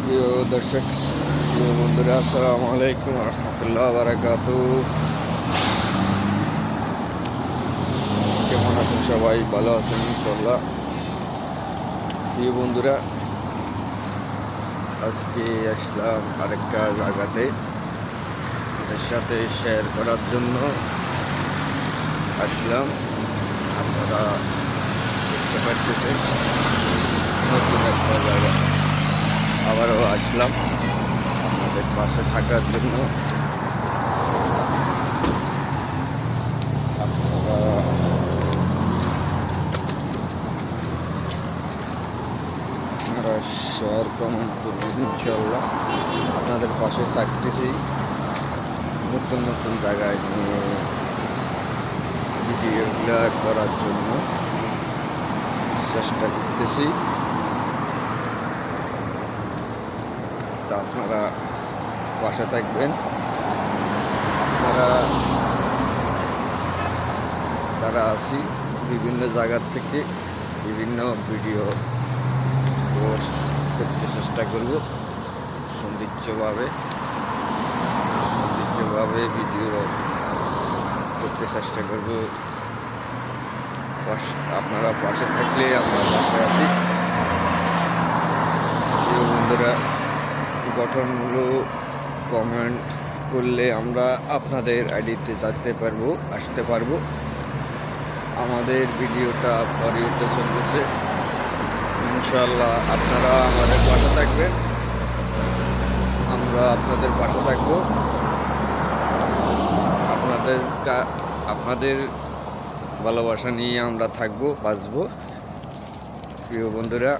প্রিয় দর্শক, প্রিয় বন্ধুরা, আসসালামু আলাইকুম রহমতুল্লাহ বারাকাতু। কেমন আছেন সবাই? ভালো আছেন ইনশাল্লাহ। প্রিয় বন্ধুরা, আজকে আসলাম আরেকটা জায়গাতে, এর সাথে শেয়ার করার জন্য আসলাম। আপনারা দেখতে পাচ্ছেন নতুন একটা জায়গা, আবারও আসলাম আপনাদের পাশে থাকার জন্য। আপনারা শেয়ার কমেন্ট করবেন ইনশাল্লাহ। আপনাদের পাশে থাকতেছি, নতুন নতুন জায়গায় নিয়ে ভিডিওগুলো করার জন্য চেষ্টা করতেছি। তা আপনারা পাশে থাকবেন। আপনারা যারা আছি বিভিন্ন জায়গার থেকে বিভিন্ন ভিডিও পোস্ট করতে চেষ্টা করব, সৌন্দর্যভাবে ভিডিও করতে চেষ্টা করব। আপনারা পাশে থাকলে আমরা পাশে আছি। প্রিয় বন্ধুরা, গঠনমূলক কমেন্ট করলে আমরা আপনাদের আইডিতে আসতে পারবো। আমাদের ভিডিওটা পরিবর্তে চলতেছে ইনশাল্লাহ। আপনারা আমাদের পাশে থাকবেন, আমরা আপনাদের পাশে থাকবো। আপনাদের ভালোবাসা নিয়ে আমরা থাকবো, বাঁচবো। প্রিয় বন্ধুরা,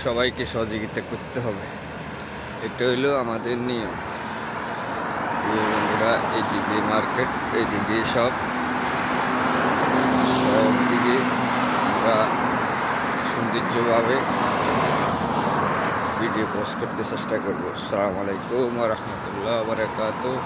সবাইকে সহযোগিতা করতে হবে, এটা হইলো আমাদের নিয়ম। প্রিয় বন্ধুরা, এইদিকে মার্কেট, এইদিকে সব দিকে আমরা সৌন্দর্যভাবে ভিডিও পোস্ট করতে চেষ্টা করবো। আসসালামু আলাইকুম ওয়া রাহমাতুল্লাহি ওয়া বারাকাতুহু।